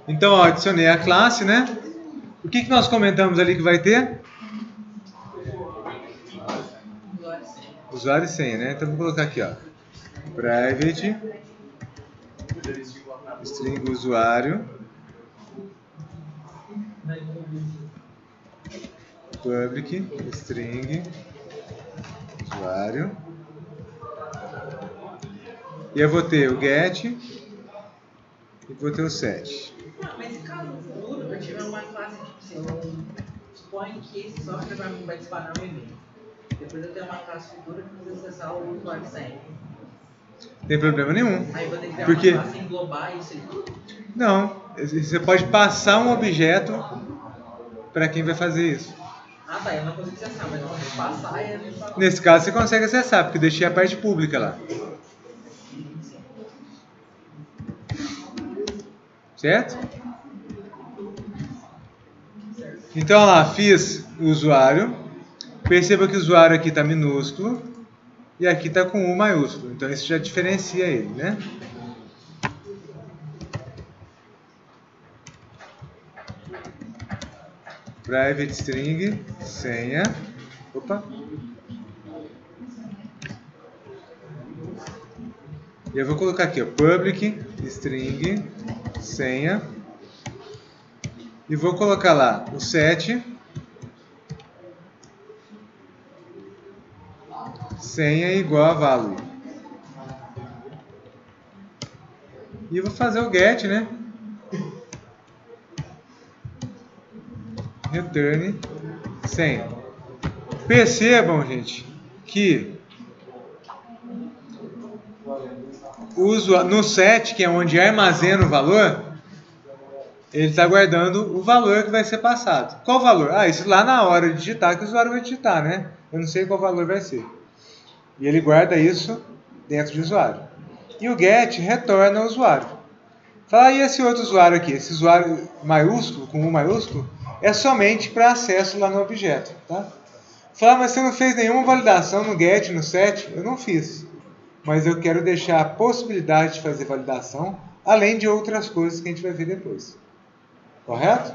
Então, ó, adicionei a classe, né? O que nós comentamos ali que vai ter? Usuário e senha, né? Então, vou colocar aqui, ó. Private string usuário public string usuário. E eu vou ter o get e vou ter o set. Mas se caso no futuro eu tiver uma classe tipo, suponho que esse software vai disparar um e-mail. Depois eu tenho uma classe futura que vai acessar o usuário e senha. Não tem problema nenhum. Aí eu vou ter que criar Porque... uma classe englobar isso aí tudo? Não, você pode passar um objeto para quem vai fazer isso. Ah tá, eu não consigo acessar, mas eu consigo passar e a gente fala. Nesse caso você consegue acessar, porque eu deixei a parte pública lá. Certo? Então lá, fiz o usuário. Perceba que o usuário aqui está minúsculo e aqui está com U maiúsculo. Então isso já diferencia ele, né? Private string senha. Opa. E eu vou colocar aqui, ó, public string senha. E vou colocar lá o set senha igual a value. E vou fazer o get, né? Return senha. Percebam, gente, que no set, que é onde armazena o valor, ele está guardando o valor que vai ser passado. Qual valor? Ah, isso lá na hora de digitar, que o usuário vai digitar, né? Eu não sei qual valor vai ser. E ele guarda isso dentro do usuário. E o get retorna ao usuário. Fala, e esse outro usuário aqui? Esse usuário maiúsculo, com U maiúsculo, é somente para acesso lá no objeto. Tá? Fala, mas você não fez nenhuma validação no get, no set? Eu não fiz. Mas eu quero deixar a possibilidade de fazer validação, além de outras coisas que a gente vai ver depois. Correto?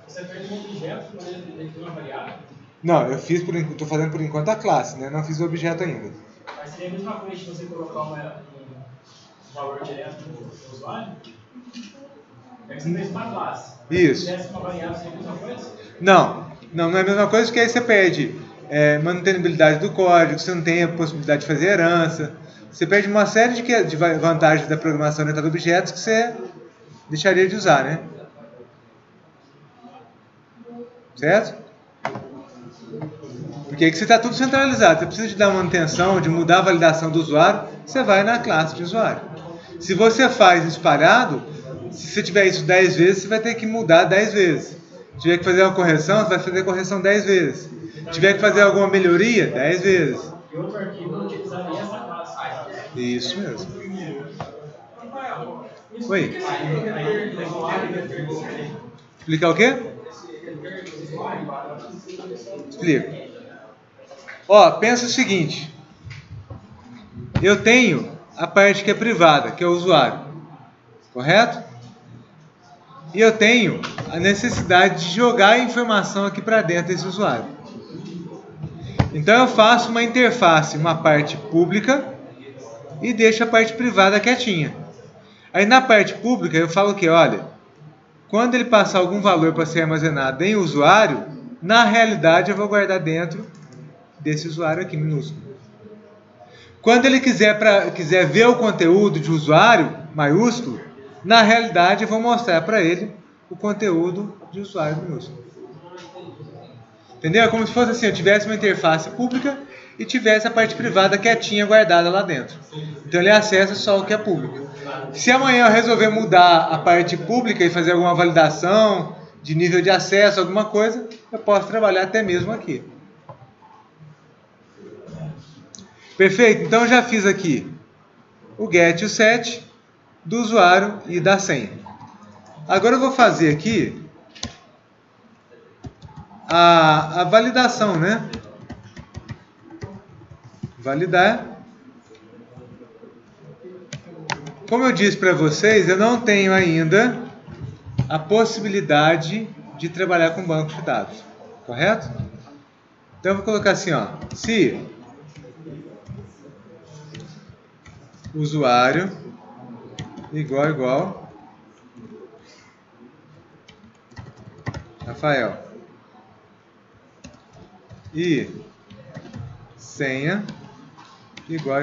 Você perde um objeto, mas ele tem uma variável? Não, eu fiz estou fazendo por enquanto a classe, né? Não fiz o objeto ainda. Mas seria a mesma coisa de você colocar um valor direto no usuário? É que você fez uma classe. Isso. Se tivesse uma variável, seria a mesma coisa? Não é a mesma coisa, porque aí você perde manutenibilidade do código, você não tem a possibilidade de fazer herança, você perde uma série de vantagens da programação orientada a objetos que você deixaria de usar, né? Certo? Porque aí que você está tudo centralizado, você precisa de dar manutenção, de mudar a validação do usuário, você vai na classe de usuário. Se você faz espalhado, se você tiver isso 10 vezes, você vai ter que mudar 10 vezes. Se tiver que fazer uma correção, você vai fazer a correção 10 vezes. Se tiver que fazer alguma melhoria, 10 vezes. E outro arquivo não utilizaria essa classe. Isso mesmo. Oi. Explicar o quê? Explico. Ó, pensa o seguinte. Eu tenho a parte que é privada, que é o usuário. Correto? E eu tenho a necessidade de jogar a informação aqui para dentro desse usuário. Então eu faço uma interface, uma parte pública e deixo a parte privada quietinha. Aí na parte pública eu falo que, olha, quando ele passar algum valor para ser armazenado em usuário, na realidade eu vou guardar dentro desse usuário aqui minúsculo. Quando ele quiser ver o conteúdo de usuário maiúsculo, na realidade eu vou mostrar para ele o conteúdo de usuário minúsculo. Entendeu? É como se fosse assim, eu tivesse uma interface pública e tivesse a parte privada quietinha guardada lá dentro. Então ele acessa só o que é público. Se amanhã eu resolver mudar a parte pública e fazer alguma validação de nível de acesso, alguma coisa, eu posso trabalhar até mesmo aqui. Perfeito? Então eu já fiz aqui o get e o set do usuário e da senha. Agora eu vou fazer aqui a validação, né? Validar. Como eu disse para vocês, eu não tenho ainda a possibilidade de trabalhar com banco de dados, correto? Então eu vou colocar assim, ó, se usuário igual Rafael e senha igual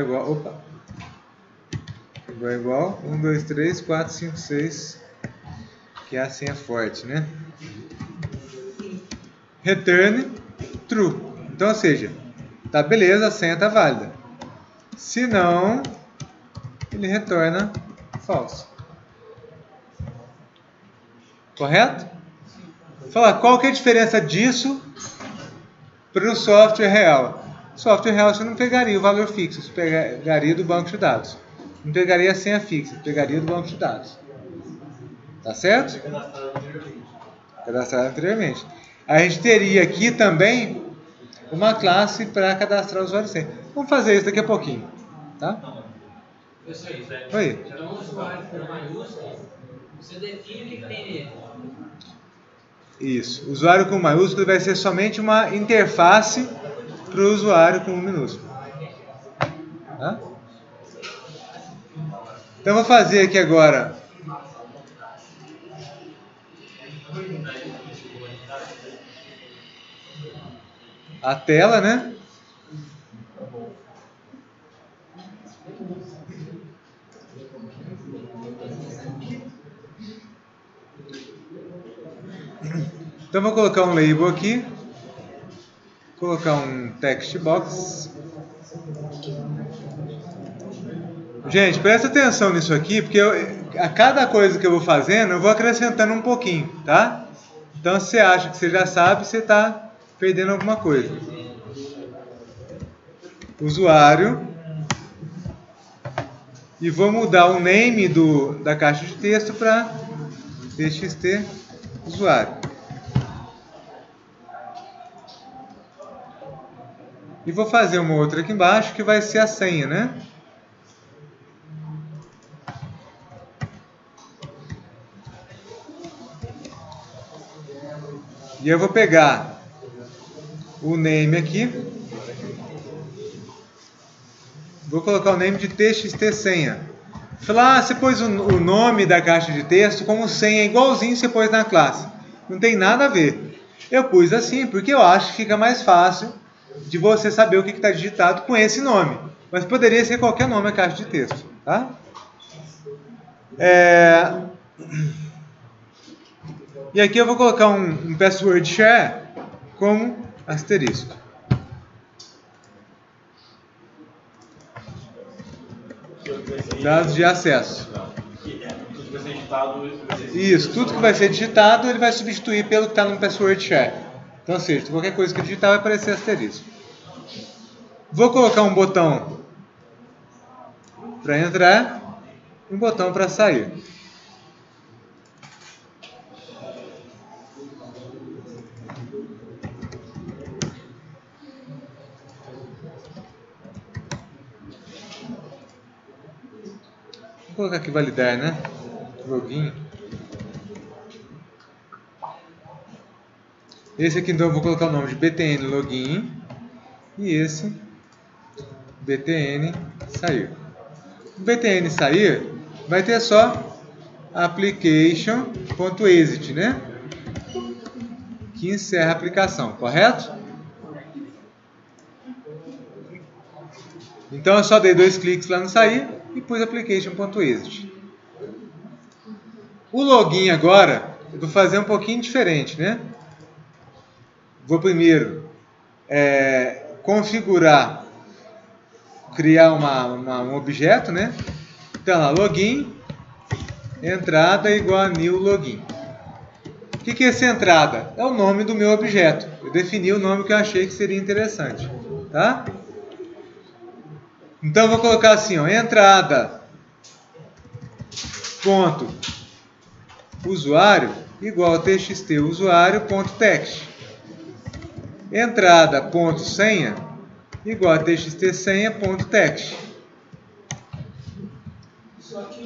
1, 2, 3, 4, 5, 6, que é a senha forte, né? Return true. Então, ou seja, tá beleza, a senha tá válida. Se não, ele retorna false. Correto? Falar qual que é a diferença disso para o software real. Software real você não pegaria o valor fixo, você pegaria do banco de dados. Não pegaria a senha fixa, pegaria do banco de dados. Tá certo? Cadastrado anteriormente. A gente teria aqui também uma classe para cadastrar o usuário e senha. Vamos fazer isso daqui a pouquinho. Tá? Oi. Então, o usuário com maiúsculo, você define o que tem nele. Isso. Usuário com maiúsculo vai ser somente uma interface para o usuário com minúsculo. Tá? Então, eu vou fazer aqui agora a tela, né? Então, vou colocar um label aqui, colocar um text box. Gente, presta atenção nisso aqui, porque a cada coisa que eu vou fazendo, eu vou acrescentando um pouquinho, tá? Então, se você acha que você já sabe, você está perdendo alguma coisa. Usuário. E vou mudar o name da caixa de texto para txt usuário. E vou fazer uma outra aqui embaixo que vai ser a senha, né? E eu vou pegar o name aqui. Vou colocar o name de txt senha. Falar, você pôs o nome da caixa de texto como senha igualzinho você pôs na classe. Não tem nada a ver. Eu pus assim porque eu acho que fica mais fácil de você saber o que está digitado com esse nome. Mas poderia ser qualquer nome a caixa de texto. Tá? E aqui eu vou colocar um password share como asterisco. Dados de acesso. Isso, tudo que vai ser digitado ele vai substituir pelo que está no password share. Então, ou seja, qualquer coisa que digitar vai aparecer asterisco. Vou colocar um botão para entrar e um botão para sair. Vou colocar aqui validar, né? Login. Esse aqui então eu vou colocar o nome de btn login e esse btn sair. O btn sair vai ter só application.exit, né? Que encerra a aplicação, correto? Então eu só dei 2 cliques lá no sair e pus application.exit. O login agora eu vou fazer um pouquinho diferente, né? Vou primeiro configurar, criar um objeto, né? Então lá, login, entrada igual a new login. O que é essa entrada? É o nome do meu objeto. Eu defini o nome que eu achei que seria interessante, tá? Então eu vou colocar assim, ó, entrada ponto usuário igual a txt usuário.text. Entrada ponto senha igual a txt senha.text. Só que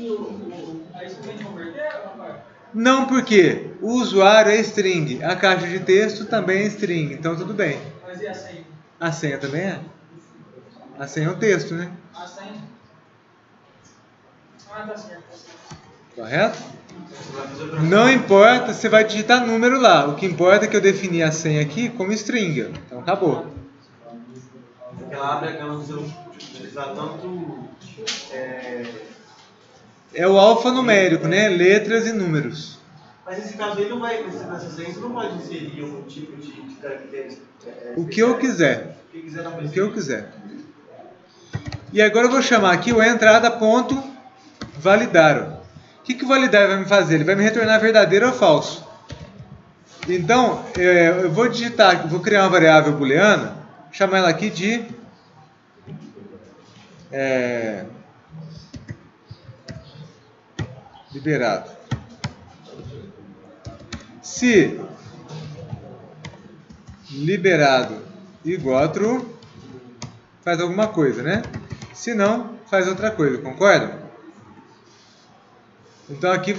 aí você tem que converter, rapaz? Não, porque o usuário é string, a caixa de texto também é string, então tudo bem. Mas e a senha? A senha também é? A senha é um texto, né? A senha? Ah, tá certo. Correto? Não importa, você vai digitar número lá. O que importa é que eu defini a senha aqui como string. Então acabou. Porque ela abre aquela opção de utilizar tanto. É o alfanumérico, né? Letras e números. Mas nesse caso aí não vai, nessa senha você não pode inserir um tipo de caracteres. O que eu quiser. O que quiser na O que eu quiser. E agora eu vou chamar aqui o entrada.validar. O que o validar vai me fazer? Ele vai me retornar verdadeiro ou falso. Então, eu vou digitar, vou criar uma variável booleana, chamar ela aqui de liberado. Se liberado igual a true, faz alguma coisa, né? Se não, faz outra coisa, concorda? Então aqui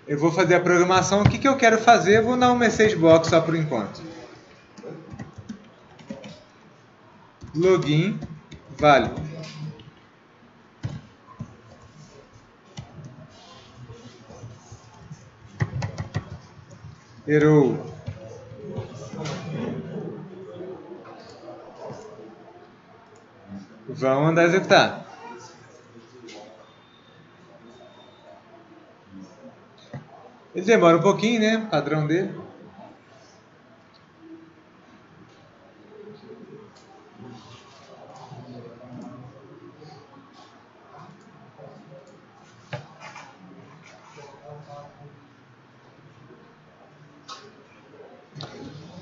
eu vou fazer a programação. O que eu quero fazer? Eu vou dar um message box só por enquanto. Login válido. Errou. Vamos mandar executar. Ele demora um pouquinho, né? Padrão dele.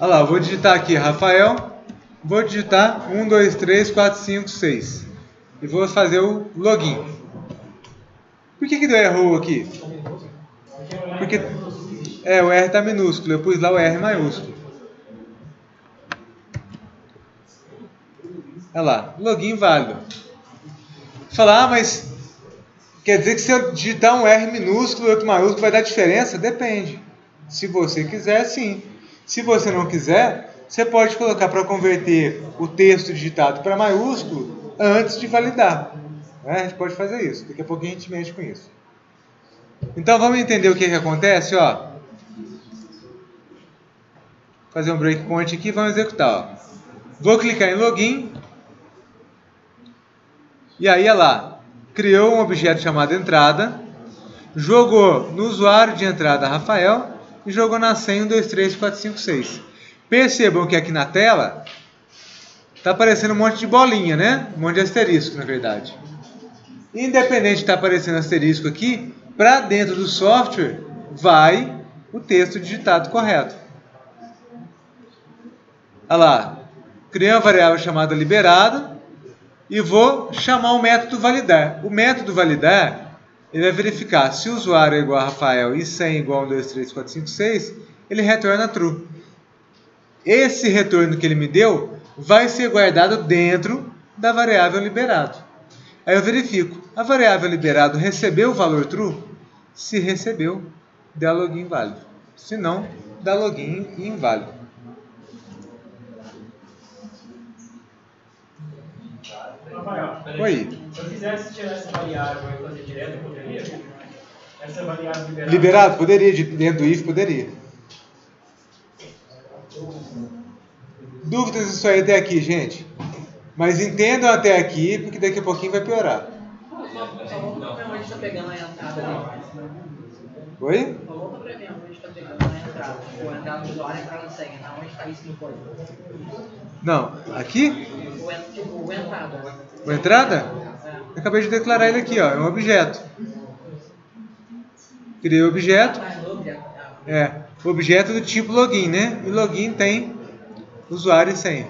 Olha lá, eu vou digitar aqui Rafael. Vou digitar 1, 2, 3, 4, 5, 6. E vou fazer o login. Por que deu erro aqui? Porque o R está minúsculo. Eu pus lá o R maiúsculo. Olha lá, login válido. Falar, mas quer dizer que se eu digitar um R minúsculo e outro maiúsculo vai dar diferença? Depende. Se você quiser, sim. Se você não quiser, você pode colocar para converter o texto digitado para maiúsculo antes de validar. A gente pode fazer isso. Daqui a pouquinho a gente mexe com isso. Então vamos entender o que acontece, ó. Fazer um breakpoint aqui e vamos executar, ó. Vou clicar em login. E aí, olha lá, criou um objeto chamado entrada, jogou no usuário de entrada Rafael e jogou na senha 1, 2, 3, 4, 5, 6. Percebam que aqui na tela está aparecendo um monte de bolinha, né? Um monte de asterisco, na verdade. Independente de estar aparecendo asterisco aqui, para dentro do software vai o texto digitado correto. Olha lá, criei uma variável chamada liberado e vou chamar o método validar. O método validar, ele vai verificar se o usuário é igual a Rafael e senha igual a 1, 2, 3, 4, 5, 6, ele retorna true. Esse retorno que ele me deu vai ser guardado dentro da variável liberado. Aí eu verifico, a variável liberado recebeu o valor true? Se recebeu, dá login válido. Se não, dá login inválido. Rafael, Oi. se eu quisesse tirar essa variável e fazer direto, eu poderia? Essa variável liberada? Liberado? Poderia, dentro do if poderia. Dúvidas disso aí até aqui, gente? Mas entendam até aqui, porque daqui a pouquinho vai piorar. Falou pra mim onde está pegando a entrada ali. Oi? Falou pra mim onde está pegando a entrada. Ou a entrada do usuário e a entrada da senha. Onde está isso no código? Não, aqui? O entrada. O entrada? Eu acabei de declarar ele aqui, ó, é um objeto. Criei o objeto. Objeto do tipo login, né? E login tem usuário e senha.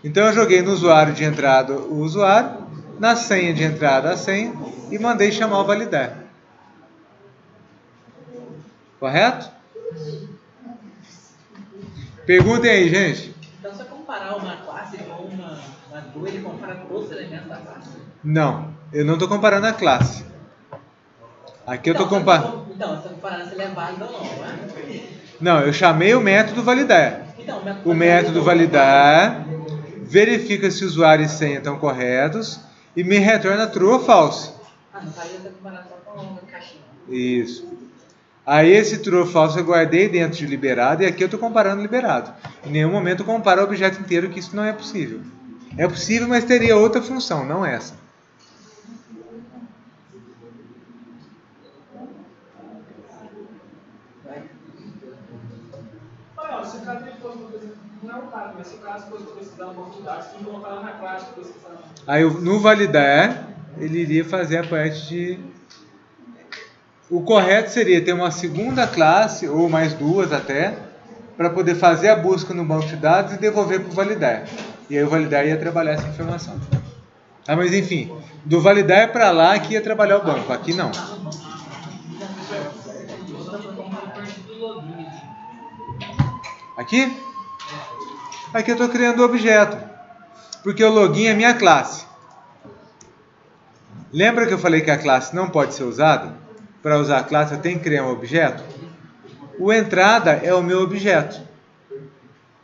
Então eu joguei no usuário de entrada o usuário, na senha de entrada a senha e mandei chamar o validar. Correto? Perguntem aí, gente. Então, se eu comparar uma classe com uma GUI, ele compara todos os elementos da classe? Não, eu não estou comparando a classe. Aqui eu estou comparando. Então, você está comparando se ele é válido ou não, né? Não, eu chamei o método validar. Então, O método validar verifica se usuário e senha estão corretos e me retorna true ou false. Não faria essa comparação com a caixinha. Isso. Aí esse true ou false eu guardei dentro de liberado e aqui eu estou comparando liberado. Em nenhum momento eu comparo o objeto inteiro, que isso não é possível. É possível, mas teria outra função, não essa. Olha, se o cara tem fosse, não é o caso, mas se o caso fosse precisar um banco de dados, tem que colocar lá na classe para pesquisar. Aí no validar, ele iria fazer a parte de... O correto seria ter uma segunda classe, ou mais duas até, para poder fazer a busca no banco de dados e devolver para o validar. E aí o validar ia trabalhar essa informação. Ah, mas enfim, do validar para lá que ia trabalhar o banco, aqui não. Aqui? Aqui eu estou criando o objeto, porque o login é minha classe. Lembra que eu falei que a classe não pode ser usada? Para usar a classe eu tenho que criar um objeto? O entrada é o meu objeto.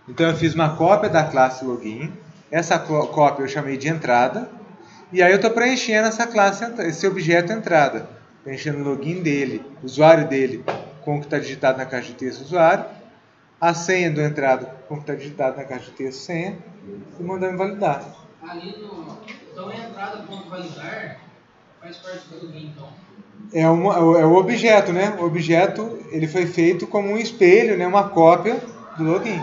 Então eu fiz uma cópia da classe login, essa cópia eu chamei de entrada, e aí eu estou preenchendo essa classe, esse objeto entrada, preenchendo o login dele, o usuário dele, com o que está digitado na caixa de texto usuário, a senha do entrado com o que está digitado na caixa de texto senha, e mandando validar. Ali no... Então a entrada.validar faz parte do login, então. É o objeto, né? O objeto ele foi feito como um espelho, né? Uma cópia do login.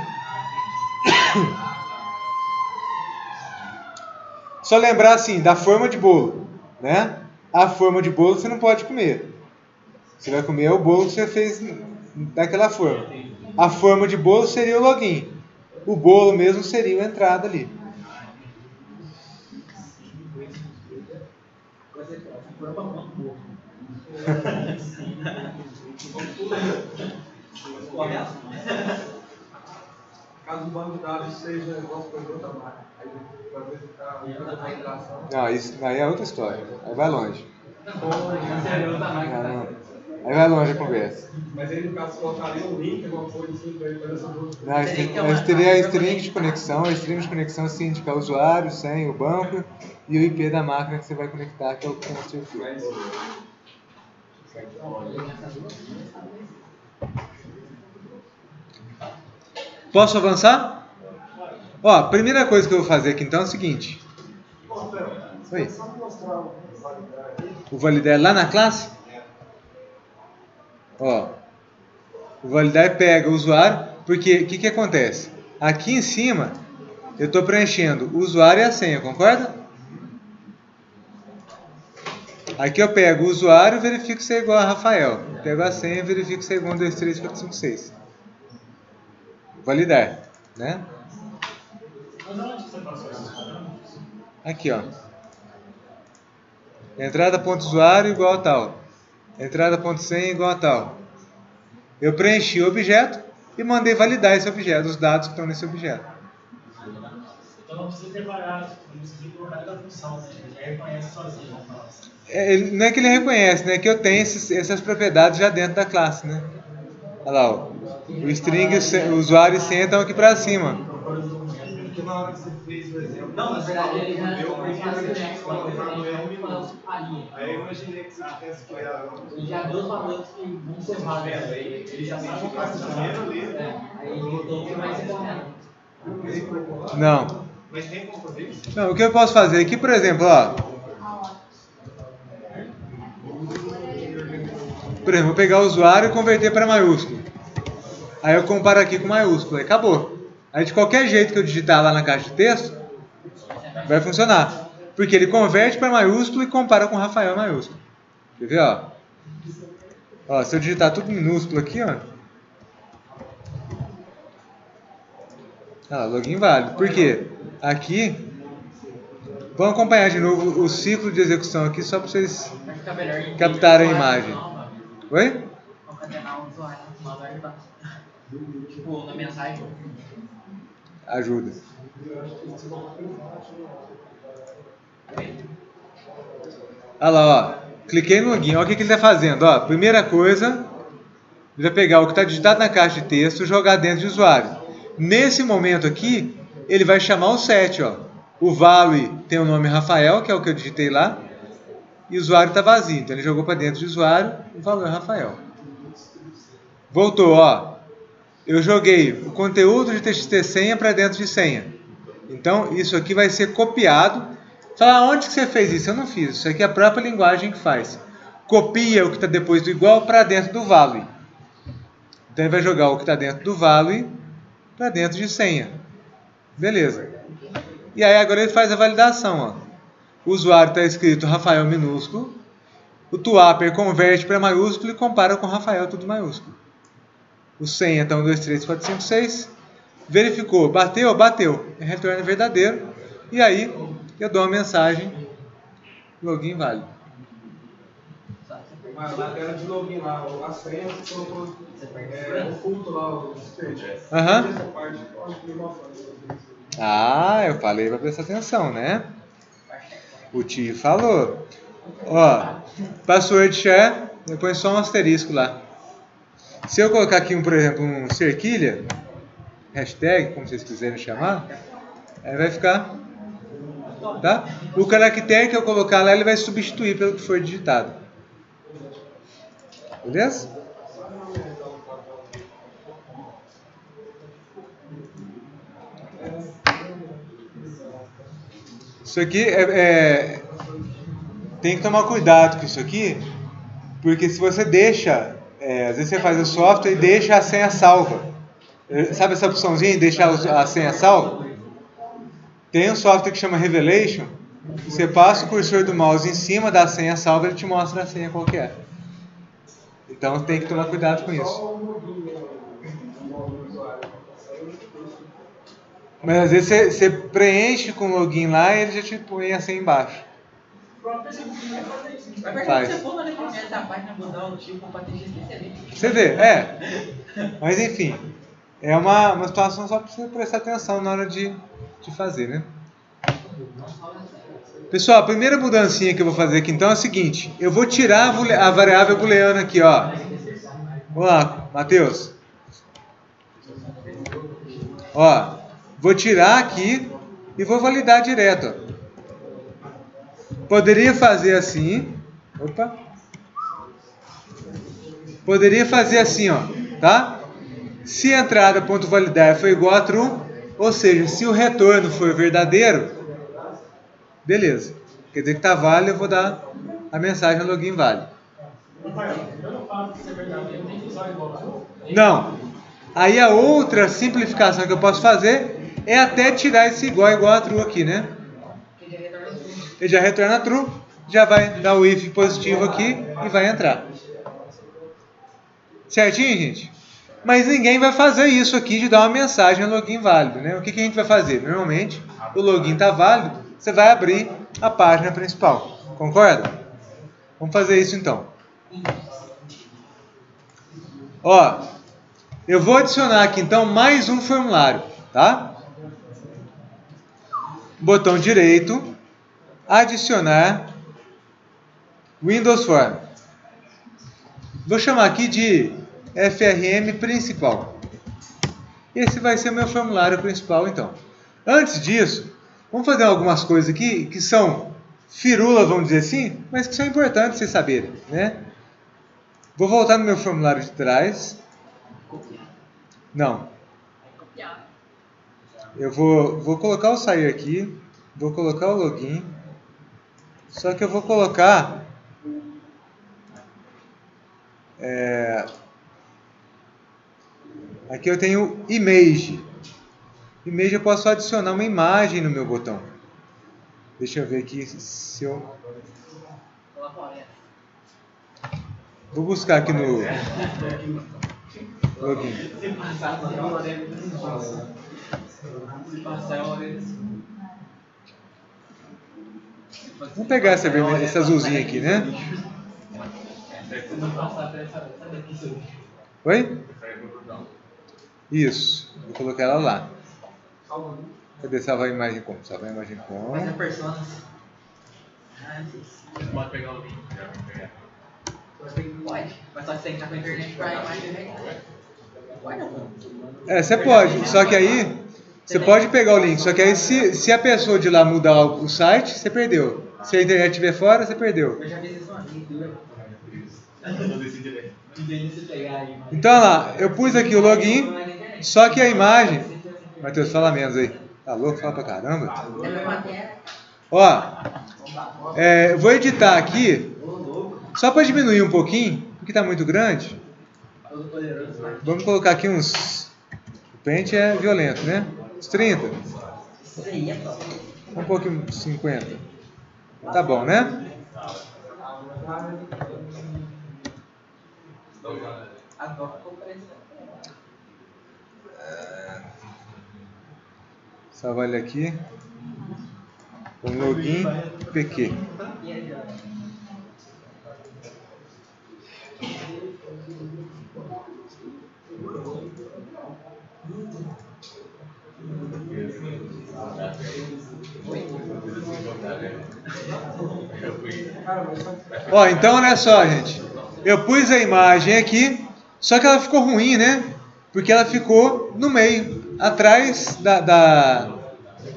Só lembrar assim, da forma de bolo, né? A forma de bolo você não pode comer. Você vai comer o bolo que você fez daquela forma. A forma de bolo seria o login. O bolo mesmo seria a entrada ali. Caso o banco de dados seja igual para outra máquina, aí vai verificar a validação. Não, isso aí é outra história. Aí vai longe. Não. Aí vai longe a conversa. Mas aí, no caso, colocaria um link, alguma coisa assim, para essa dúvida. Não, isso teria a string de conexão. A string de conexão se indica o usuário, senha, o banco e o IP da máquina que você vai conectar, que é o transfer field. Posso avançar? Ó, a primeira coisa que eu vou fazer aqui então é o seguinte. Oi. O validar lá na classe? Ó, o validar pega o usuário, porque o que acontece? Aqui em cima eu estou preenchendo o usuário e a senha, concorda? Aqui eu pego o usuário e verifico se é igual a Rafael. Pego a senha e verifico se é igual a 1, 2, 3, 4, 5, 6. Validar, né? Mas onde você passou esses parâmetros? Aqui, ó. Entrada.usuário igual a tal. Entrada.senha igual a tal. Eu preenchi o objeto e mandei validar esse objeto, os dados que estão nesse objeto. Então não precisa preparar, não precisa colocar da função, né? Ele já reconhece sozinho, vamos falar assim. Não é que ele reconhece, né? Que eu tenho essas propriedades já dentro da classe, né? Olha lá, ó. O string, o usuário e senha estão aqui para cima. Porque na hora que você fez o exemplo, Não, na verdade ele já eu pensei que tinha que colocar no a minuto. linha. Aí eu imaginei que você tivesse criado. Ele já deu os valores que vão ser válidos. Ele já sabe que essa primeira letra. Aí ele botou o que vai ser correto. Não. Mas tem como fazer isso? Não, o que eu posso fazer aqui, por exemplo, ó. Por exemplo, vou pegar o usuário e converter para maiúsculo. Aí eu comparo aqui com maiúsculo, aí acabou. Aí de qualquer jeito que eu digitar lá na caixa de texto, vai funcionar. Porque ele converte para maiúsculo e compara com Rafael maiúsculo. Quer ver, ó? Ó, se eu digitar tudo minúsculo aqui, ó. Olha lá, login válido. Por quê? Aqui, vamos acompanhar de novo o ciclo de execução aqui, só para vocês Vai ficar melhor em captarem a imagem. Oi? Vamos cadenar o usuário, mandar ajudar. Tipo, na mensagem. Ajuda. Olha lá, ó. Cliquei no login. Olha o que ele está fazendo. Ó, primeira coisa, ele vai pegar o que está digitado na caixa de texto e jogar dentro de usuário. Nesse momento aqui, ele vai chamar o set. Ó. O value tem o nome Rafael, que é o que eu digitei lá. E o usuário está vazio. Então ele jogou para dentro de usuário o valor Rafael. Voltou. Ó. Eu joguei o conteúdo de TXT senha para dentro de senha. Então isso aqui vai ser copiado. Fala, onde que você fez isso? Eu não fiz. Isso aqui é a própria linguagem que faz. Copia o que está depois do igual para dentro do value. Então ele vai jogar o que está dentro do value para dentro de senha. Beleza. E aí agora ele faz a validação. Ó. O usuário está escrito Rafael minúsculo. O Tuaper converte para maiúsculo e compara com Rafael tudo maiúsculo. O senha está 1, 2, 3, 4, 5, 6. Verificou. Bateu? Bateu. Retorna verdadeiro. E aí eu dou uma mensagem. Login válido. Mas na tela de login lá, a senha, você colocou oculto lá, o stage. Aham. Essa parte, eu acho que não Ah, eu falei para prestar atenção, né? O tio falou. Ó, password share, eu ponho só um asterisco lá. Se eu colocar aqui, por exemplo, um cerquilha, hashtag, como vocês quiserem chamar, aí vai ficar, tá? O caractere que eu colocar lá, ele vai substituir pelo que for digitado. Beleza? Isso aqui tem que tomar cuidado com isso aqui, porque se você deixa, às vezes você faz o software e deixa a senha salva. Sabe essa opçãozinha de deixar a senha salva? Tem um software que chama Revelation. Você passa o cursor do mouse em cima da senha salva e ele te mostra a senha qual que é. Então tem que tomar cuidado com isso. Mas às vezes você preenche com o login lá e ele já te põe a senha embaixo. Faz. Se você for na primeira da página, mudar o tipo para TXT, você vê, Mas enfim, é uma situação só para você prestar atenção na hora de fazer, né? Pessoal, a primeira mudancinha que eu vou fazer aqui então é o seguinte. Eu vou tirar a variável booleana aqui, ó. Vamos lá, Matheus. Ó, vou tirar aqui e vou validar direto. Ó. Poderia fazer assim. Opa. Poderia fazer assim, ó, tá? Se a entrada.validar for igual a true, ou seja, se o retorno for verdadeiro, beleza. Quer dizer que está válido, eu vou dar a mensagem login válido. Não. Aí a outra simplificação que eu posso fazer é até tirar esse igual a true aqui, né? Ele já retorna true, já vai dar o if positivo aqui e vai entrar. Certinho, gente? Mas ninguém vai fazer isso aqui de dar uma mensagem login válido, né? O que a gente vai fazer? Normalmente, o login está válido, você vai abrir a página principal. Concorda? Vamos fazer isso então. Ó, eu vou adicionar aqui então mais um formulário, tá? Botão direito, adicionar Windows Form. Vou chamar aqui de FRM principal. Esse vai ser o meu formulário principal então. Antes disso, vamos fazer algumas coisas aqui que são firula, vamos dizer assim, mas que são importantes vocês saberem, né? Vou voltar no meu formulário de trás. Não. Eu vou colocar o sair aqui, vou colocar o login, só que eu vou colocar aqui eu tenho image. Image eu posso adicionar uma imagem no meu botão. Deixa eu ver aqui se eu... Vou buscar aqui no login. Vamos pegar essa vermelha, essa azulzinha aqui, né? Oi? Isso. Vou colocar ela lá. Cadê salvar a imagem como? Salvar a imagem como? Você pode pegar o link. Pode, mas só que você tem que estar com a internet pra imagem carregar. Pode não? Você pode, só que aí você pode pegar o link, só que aí se a pessoa de lá mudar o site, você perdeu. Se a internet estiver fora, você perdeu. Eu já fiz isso uma vez. Então olha lá, eu pus aqui o login, só que a imagem... Matheus, fala menos aí. Tá louco? Fala pra caramba. Ó, eu vou editar aqui, só para diminuir um pouquinho, porque tá muito grande. Vamos colocar aqui uns... O pente é violento, né? Uns 30. Um pouquinho, 50. Tá bom, né? Salvar ele aqui. Com login PQ. Ó, então olha só, gente. Eu pus a imagem aqui, só que ela ficou ruim, né? Porque ela ficou no meio, atrás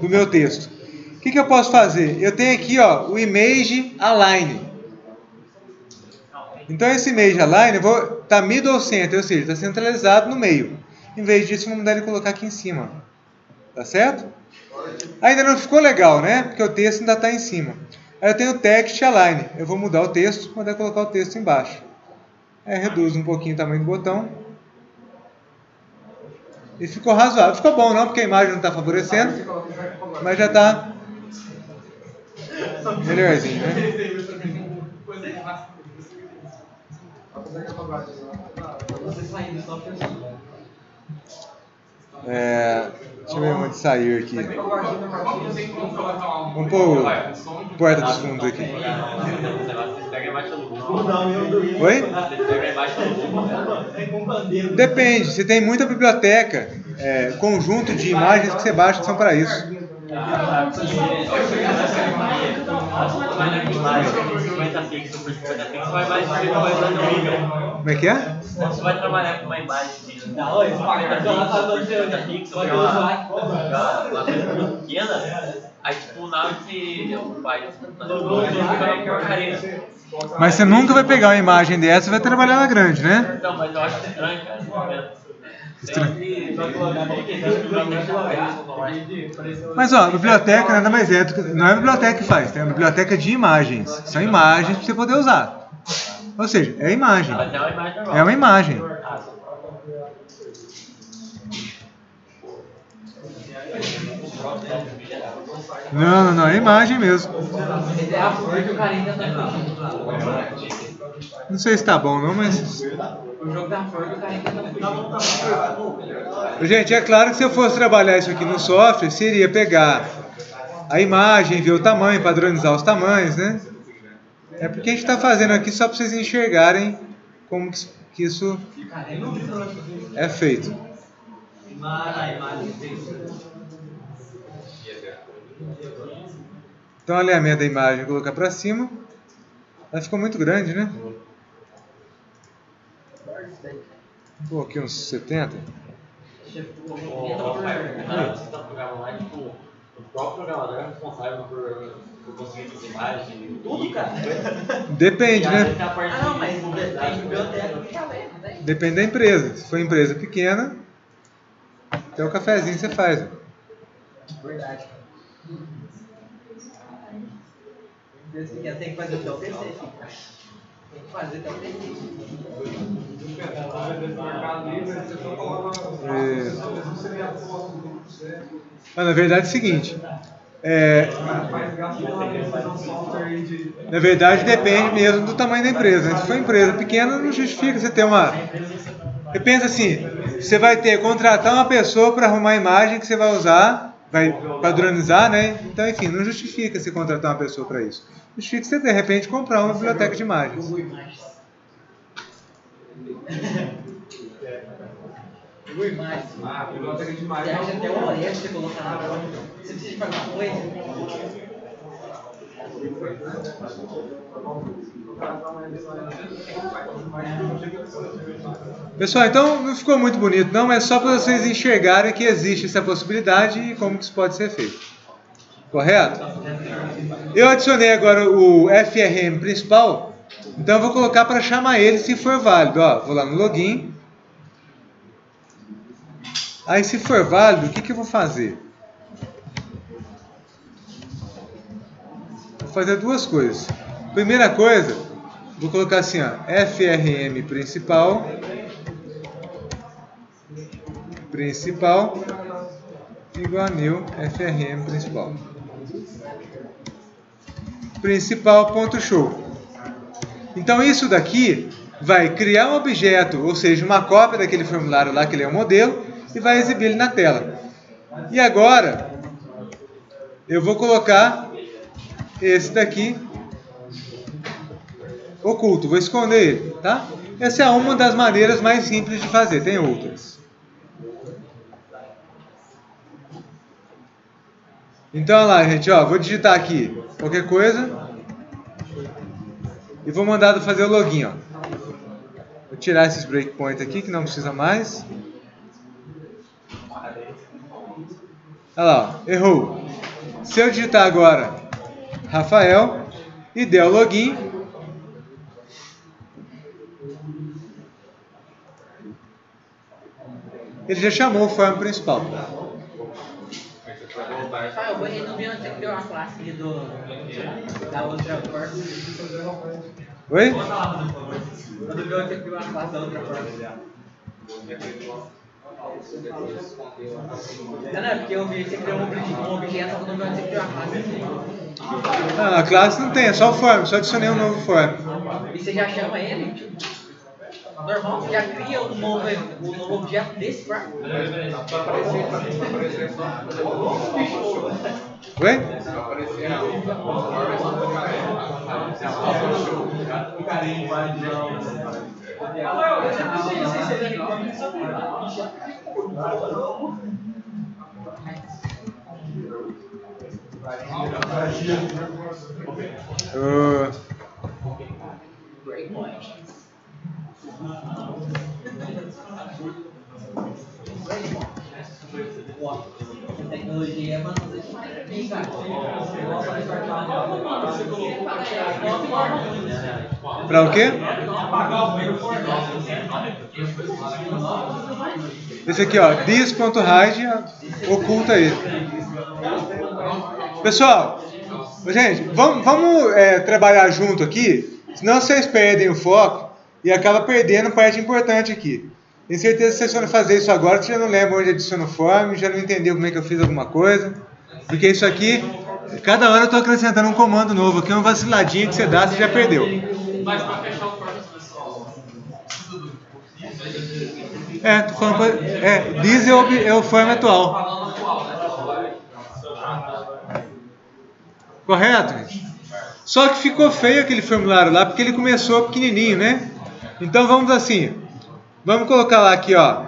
do meu texto. O que eu posso fazer? Eu tenho aqui, ó, o Image Align. Então esse Image Align tá middle center, ou seja, está centralizado no meio. Em vez disso, vamos mandar ele colocar aqui em cima. Tá certo? Ainda não ficou legal, né? Porque o texto ainda está em cima. Aí eu tenho o Text Align. Eu vou mudar o texto, mandar colocar o texto embaixo. Aí reduz um pouquinho o tamanho do botão. E ficou razoável. Ficou bom não, porque a imagem não está favorecendo. Mas já está melhorzinho, né? Deixa eu ver onde sair aqui. Vamos pôr Porta dos Fundos aqui. Oi? Depende, você tem muita biblioteca, conjunto de imagens que você baixa que são para isso. Como é que é? Você vai trabalhar com uma imagem de 50 pixels, uma coisa pequena, aí tipo, na hora que você vai fazer porcaria. Mas você nunca vai pegar uma imagem dessa e vai trabalhar na grande, né? Então, mas eu acho estranho, cara. Mas ó, a biblioteca nada mais é, não é a biblioteca que faz, tem a biblioteca de imagens. São imagens para você poder usar. Ou seja, é imagem. É uma imagem. Não, é imagem mesmo. Não sei se tá bom não, mas... O jogo da Ford, o cara ainda não. Gente, é claro que se eu fosse trabalhar isso aqui no software, seria pegar a imagem, ver o tamanho, padronizar os tamanhos, né? É porque a gente está fazendo aqui só para vocês enxergarem como que isso é feito. Então, o alinhamento da imagem, colocar para cima. Ela ficou muito grande, né? Vou aqui uns 70. Você está programando lá, tipo, o próprio programador é responsável por conseguir essas imagens. Tudo, cara. Depende, né? Não, mas tem biblioteca que também, não tem? Depende da empresa. Se for empresa pequena, até o cafezinho você faz. Verdade. Tem que fazer até o PC. Tem que fazer até o PC. Na verdade é o seguinte. Na verdade depende mesmo do tamanho da empresa. Se for empresa pequena, não justifica você ter uma... Você pensa assim, você vai contratar uma pessoa para arrumar a imagem que você vai usar, vai padronizar, né? Então, enfim, não justifica você contratar uma pessoa para isso. Justifica você, de repente, comprar uma biblioteca de imagens. Biblioteca de imagens. Você acha até o OS você colocar na hora. Você precisa de alguma coisa? Pessoal, então não ficou muito bonito não, mas só para vocês enxergarem que existe essa possibilidade e como que isso pode ser feito. Correto? Eu adicionei agora o FRM principal, então eu vou colocar para chamar ele se for válido. Ó, vou lá no login. Aí se for válido, o que eu vou fazer? Vou fazer duas coisas. Primeira coisa, vou colocar assim, ó, FRM principal igual a new FRM principal. Principal.show. Então isso daqui vai criar um objeto, ou seja, uma cópia daquele formulário lá que ele é o modelo e vai exibir ele na tela. E agora eu vou colocar esse daqui oculto, vou esconder ele, tá? Essa é uma das maneiras mais simples de fazer, tem outras. Então, olha lá, gente, ó, vou digitar aqui qualquer coisa e vou mandar fazer o login, ó. Vou tirar esses breakpoints aqui que não precisa mais. Olha lá, ó, errou. Se eu digitar agora Rafael e der o login, ele já chamou o form principal. Ah, eu vou resumir onde você criou uma classe ali da outra forma. Oi? Quando viu onde você criou uma classe da outra forma. Não, porque eu vi que você criou um objeto quando viu onde você criou uma classe. Não, a classe não tem, é só o form, só adicionei um novo form. E você já chama ele? Normal, você já cria um novo objeto desse form? Oi? Tecnologia é manuseio de Para o quê? Esse aqui, ó, this.hide, oculta ele. Pessoal, gente, vamos trabalhar junto aqui, senão vocês perdem o foco e acaba perdendo parte importante aqui. Tenho certeza que vocês vão fazer isso agora, você já não lembra onde adiciona o form, já não entendeu como é que eu fiz alguma coisa. Porque isso aqui, cada hora eu estou acrescentando um comando novo aqui, uma vaciladinha que você dá, você já perdeu. Mas para fechar o form, pessoal. Tô falando, this é o form atual. Falando atual, né? Correto, gente? Só que ficou feio aquele formulário lá, porque ele começou pequenininho, né? Então vamos assim, vamos colocar lá aqui, ó,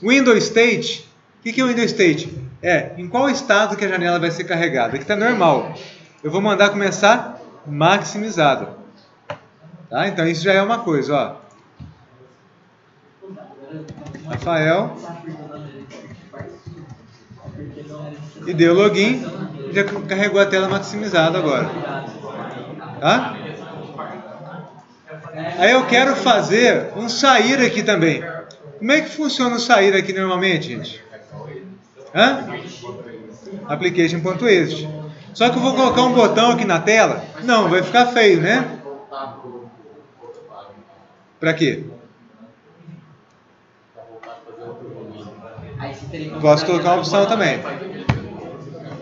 Windows State. O que é o Windows State? Em qual estado que a janela vai ser carregada? Aqui está normal. Eu vou mandar começar maximizado. Tá? Então isso já é uma coisa, ó. Rafael. E deu login. Já carregou a tela maximizada agora. Tá? Aí eu quero fazer um sair aqui também. Como é que funciona o sair aqui normalmente, gente? Application.exit. Só que eu vou colocar um botão aqui na tela? Não, vai ficar feio, né? Pra quê? Posso colocar uma opção também.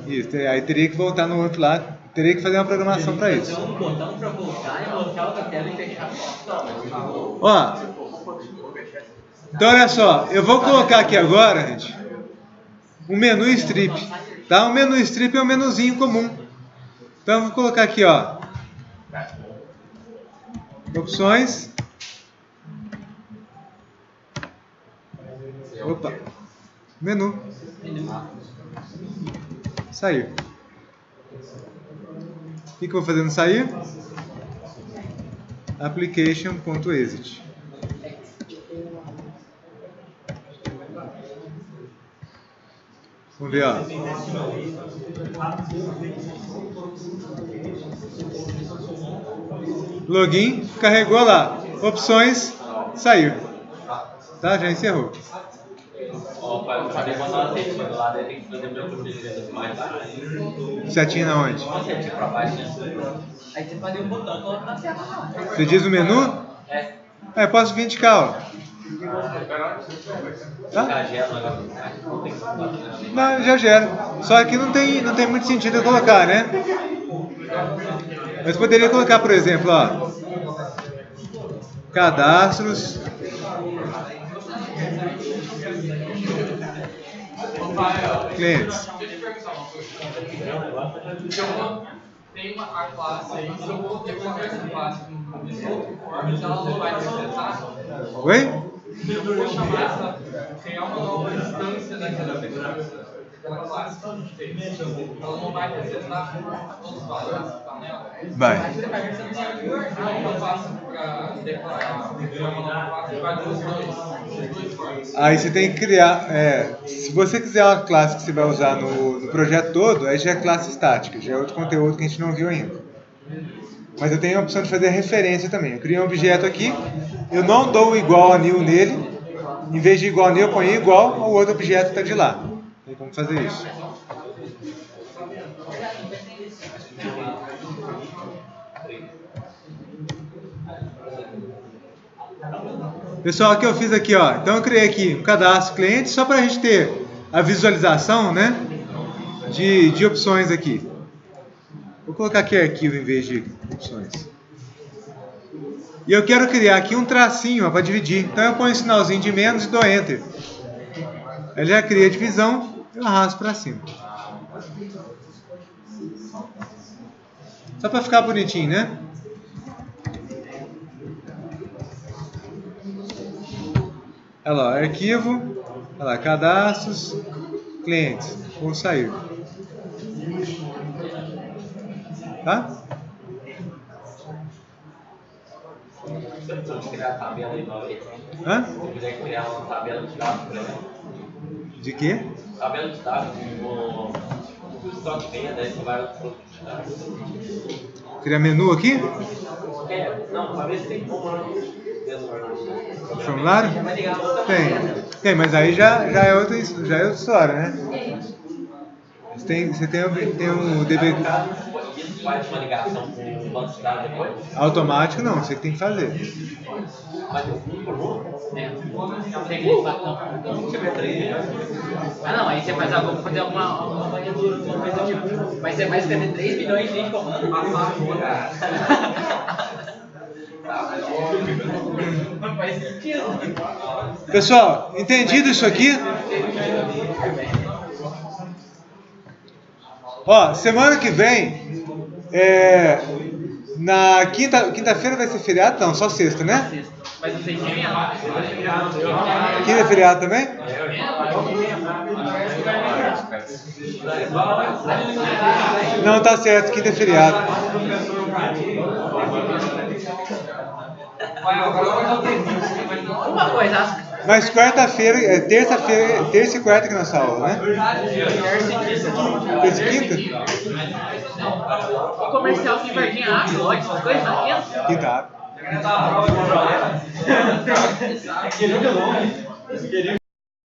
Isso, aí teria que voltar no outro lado. Teria que fazer uma programação para isso. Um botão para voltar e local da tela e fechar. Ó. Então olha só, eu vou colocar aqui agora, gente, um menu strip. Tá? O menu strip é um menuzinho comum. Então eu vou colocar aqui, ó. Opções. Opa. Menu. Saiu. que eu vou fazer no sair? Application.exit. Vamos ver, ó. Login, carregou lá. Opções, saiu. Tá? Já encerrou. Para fazer botar tem que fazer lá, tem que fazer meu grupo de vendas mais, tá? Setinha na onde? Setinha para baixo, né? Aí você faz um botão que ela na seta lá. Você diz o menu? É. Posso vir de cá, ó. Tá? Não, já gera. Só que não tem muito sentido eu colocar, né? Mas poderia colocar, por exemplo, ó, cadastros. Clientes. Tem a classe aí, se eu coloquei qualquer classe de outra forma, ela não vai acessar. Oi? Eu vou chamar criar uma nova instância daquela classe que a gente fez. Ela não vai acessar todos os valores que estão nela. Vai. Eu faço para declarar uma nova classe, vai ter os dois formas. Aí você tem que criar, se você quiser uma classe que você vai usar no projeto todo, aí já é classe estática, já é outro conteúdo que a gente não viu ainda. Mas eu tenho a opção de fazer referência também. Eu criei um objeto aqui, eu não dou igual a new nele, em vez de igual a new eu ponho igual ao outro objeto que está de lá. Tem como fazer isso. Pessoal, o que eu fiz aqui, ó. Então eu criei aqui um cadastro cliente só para a gente ter a visualização, né, de opções aqui. Vou colocar aqui arquivo em vez de opções. E eu quero criar aqui um tracinho para dividir. Então eu ponho um sinalzinho de menos e dou Enter. Ele já cria a divisão, eu arrasto para cima. Só para ficar bonitinho, né? Olha lá, arquivo, olha lá, cadastros, clientes, vou sair. Tá? Se eu criar a tabela aí, Hã? se eu quiser criar uma tabela de dados, por exemplo. De quê? Tabela de dados, o estoque venda, aí você vai pro de dados. Criar menu aqui? Não, para ver se tem como Formulário? Tem, mas aí já é outra história, né? Você tem o DB Isso faz uma ligação com o banco de dados depois? automático, não, você que tem que fazer. Mas eu por um? Ah não, aí você faz alguma coisa, alguma variadura, alguma coisa do tipo. Mas você vai escrever 3 milhões de comandos? Não faz sentido. Pessoal, entendido isso aqui? Ó, semana que vem, na quinta-feira vai ser feriado? Não, só sexta, né? Mas não sei se é lá. Quinta é feriado também? Não, tá certo, quinta é feriado. Uma coisa, Mas quarta-feira, terça e quarta que é nossa aula, né? Terça e quinta? o comercial que vai vir a loja, essas coisas na quinta? Quinta.